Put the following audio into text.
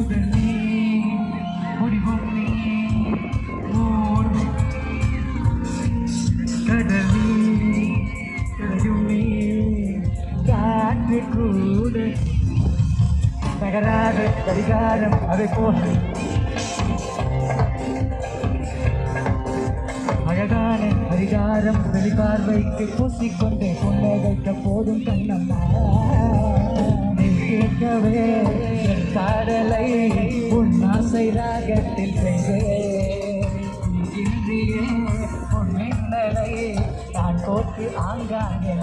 முதல் நீ முடிவும் நீ ஓடும் கடல் நீ கரையும் நீ காற்று கூட தகராறு கடிகாரம் அதை போல அழகான அதிகாரம் வெளிப்பார்வைக்கு பூசிக்கொண்டே புன்னகைக்க போதும் கண்ணம்மா நீ கேட்கவே என் காதலை உன் ஆசை ராகத்தில் செய்தேன் உன் மின்னலை நான் போட்டு ஆங்காங்கே